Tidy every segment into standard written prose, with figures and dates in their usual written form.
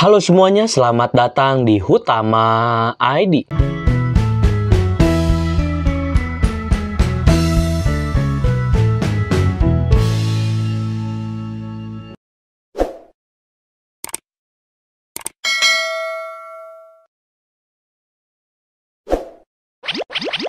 Halo semuanya, selamat datang di Hutama ID.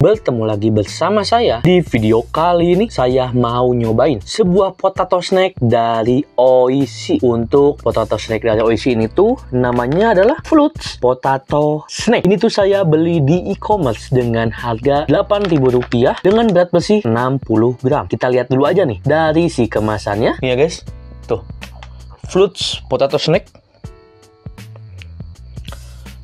Bertemu lagi bersama saya. Di video kali ini saya mau nyobain sebuah potato snack dari Oishi. Untuk potato snack dari Oishi ini tuh namanya adalah Flutz Potato Snack. Ini tuh saya beli di e-commerce dengan harga Rp8.000 dengan berat bersih 60 gram. Kita lihat dulu aja nih dari si kemasannya. Nih ya guys, tuh Flutz Potato Snack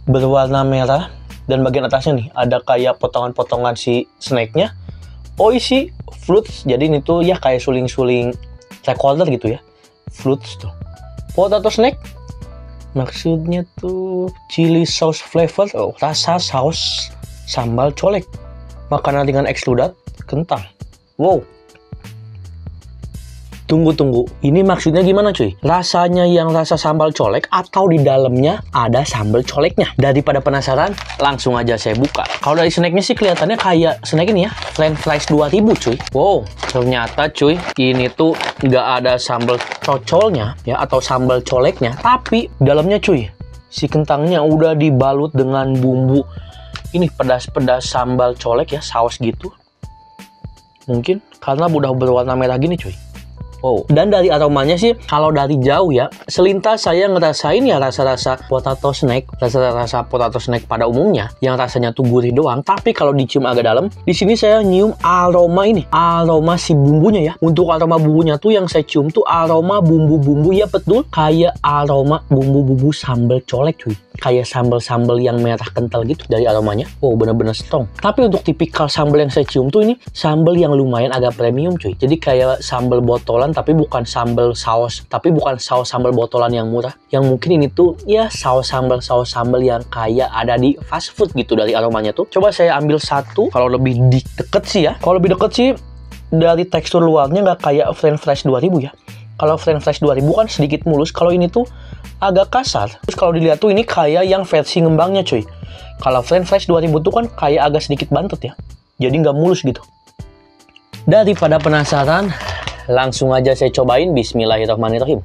berwarna merah. Dan bagian atasnya nih, ada kayak potongan-potongan si snacknya. Oishi Flutz, jadi ini tuh ya kayak suling-suling recorder gitu ya. Flutz tuh. Potato snack, maksudnya tuh chili sauce flavor, rasa saus sambal colek. Makanan ringan ekskludat, kentang. Wow. Tunggu. Ini maksudnya gimana cuy? Rasanya yang rasa sambal colek atau di dalamnya ada sambal coleknya? Daripada penasaran, langsung aja saya buka. Kalau dari snacknya sih kelihatannya kayak snack ini ya, French fries 2000 cuy. Wow, ternyata cuy, ini tuh nggak ada sambal cocolnya ya atau sambal coleknya, tapi dalamnya cuy, si kentangnya udah dibalut dengan bumbu ini pedas-pedas sambal colek ya, saus gitu. Mungkin karena udah berwarna merah gini cuy. Oh, dan dari aromanya sih, kalau dari jauh ya, selintas saya ngerasain ya rasa-rasa potato snack, rasa-rasa potato snack pada umumnya, yang rasanya tuh gurih doang. Tapi kalau dicium agak dalam, di sini saya nyium aroma ini, aroma si bumbunya ya. Untuk aroma bumbunya tuh yang saya cium tuh aroma bumbu-bumbu ya, betul kayak aroma bumbu-bumbu sambal colek cuy. Kayak sambal-sambal yang merah kental gitu dari aromanya. Wow, bener-bener strong. Tapi untuk tipikal sambal yang saya cium tuh ini sambal yang lumayan agak premium cuy. Jadi kayak sambal botolan tapi bukan sambal saus. Tapi bukan saus sambal botolan yang murah. Yang mungkin ini tuh ya saus sambal yang kayak ada di fast food gitu dari aromanya tuh. Coba saya ambil satu. Kalau lebih deket sih ya. Kalau lebih deket sih dari tekstur luarnya nggak kayak French fries 2000 ya. Kalau French fries 2000 kan sedikit mulus. Kalau ini tuh agak kasar. Terus kalau dilihat tuh ini kayak yang versi ngembangnya cuy. Kalau French fries 2000 tuh kan kayak agak sedikit bantet ya. Jadi nggak mulus gitu. Daripada penasaran, langsung aja saya cobain. Bismillahirrahmanirrahim.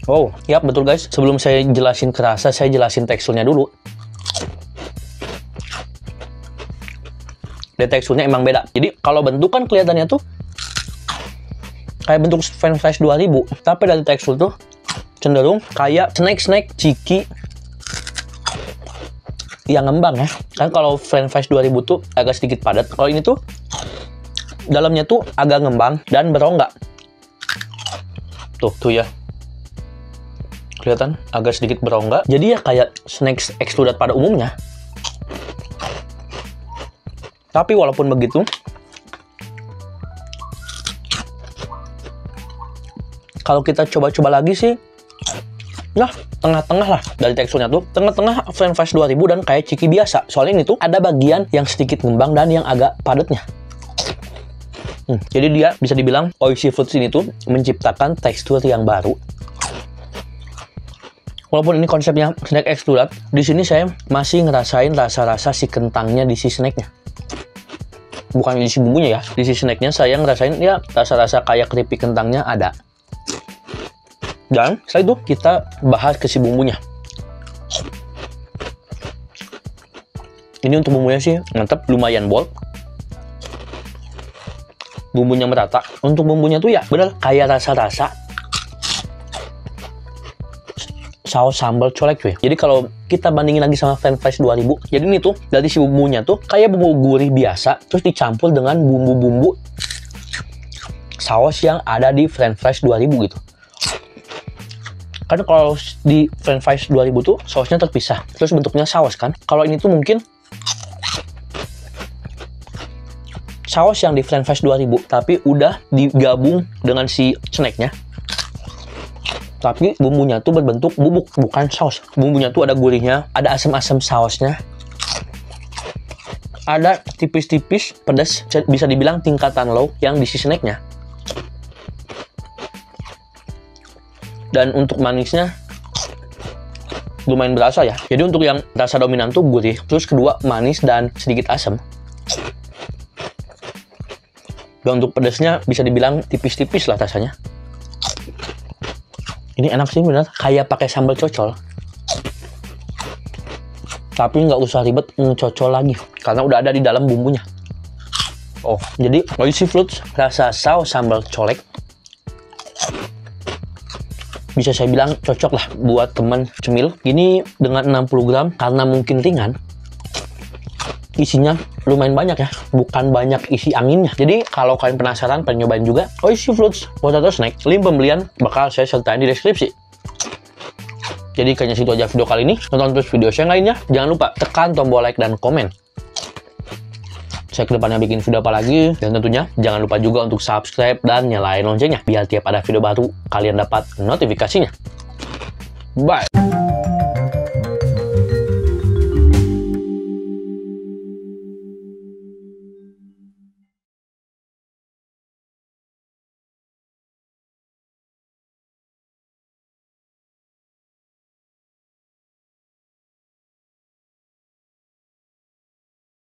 Oh, ya betul guys. Sebelum saya jelasin kerasa, saya jelasin teksturnya dulu. Dan teksturnya emang beda. Jadi kalau bentuk kan kelihatannya tuh kayak bentuk French fries 2000, tapi dari tekstur tuh cenderung kayak snack ciki yang ngembang ya. Kan kalau French fries 2000 tuh agak sedikit padat. Kalau ini tuh dalamnya tuh agak ngembang dan berongga. Tuh ya. Kelihatan agak sedikit berongga. Jadi ya kayak snack ekskludat pada umumnya. Tapi walaupun begitu, kalau kita coba-coba lagi sih, nah tengah-tengah lah dari teksturnya tuh. Tengah-tengah French fries 2000 dan kayak ciki biasa. Soalnya ini tuh ada bagian yang sedikit ngembang dan yang agak padatnya. Jadi dia bisa dibilang Oishi Flutz ini tuh menciptakan tekstur yang baru. Walaupun ini konsepnya snack ekskludat, di sini saya masih ngerasain rasa-rasa si kentangnya di si snacknya. Bukan di si bumbunya ya, di si snacknya saya ngerasain ya rasa-rasa kayak keripik kentangnya ada. Dan setelah itu kita bahas ke si bumbunya. Ini untuk bumbunya sih mantep, lumayan bold. Bumbunya merata. Untuk bumbunya tuh ya bener kayak rasa-rasa saus sambal colek cuy. Jadi kalau kita bandingin lagi sama French fries 2000, jadi ini tuh dari si bumbunya tuh kayak bumbu gurih biasa, terus dicampur dengan bumbu-bumbu saus yang ada di French fries 2000 gitu. Kan kalau di French fries 2000 tuh sausnya terpisah, terus bentuknya saus kan. Kalau ini tuh mungkin saus yang di French fries 2000 tapi udah digabung dengan si snacknya. Tapi bumbunya tuh berbentuk bubuk, bukan saus. Bumbunya tuh ada gurihnya, ada asam-asam sausnya. Ada tipis-tipis pedas, bisa dibilang tingkatan low yang di si snacknya. Dan untuk manisnya lumayan berasa ya. Jadi untuk yang rasa dominan tuh gurih, terus kedua manis dan sedikit asam. Dan untuk pedasnya bisa dibilang tipis-tipis lah rasanya. Ini enak sih bener, kayak pakai sambal cocol. Tapi nggak usah ribet ngecocol lagi, karena udah ada di dalam bumbunya. Oh, jadi Oishi Fruits rasa saus sambal colek bisa saya bilang cocok lah buat teman cemil. Ini dengan 60 gram, karena mungkin ringan, isinya lumayan banyak ya, bukan banyak isi anginnya. Jadi kalau kalian penasaran pengen nyobain juga Oishi Fruits Potato Snack, link pembelian bakal saya sertain di deskripsi. Jadi kayaknya situ aja video kali ini. Tonton terus video saya yang lainnya. Jangan lupa tekan tombol like dan komen. Saya kedepannya bikin video apa lagi. Dan tentunya jangan lupa juga untuk subscribe dan nyalain loncengnya, biar tiap ada video baru kalian dapat notifikasinya. Bye!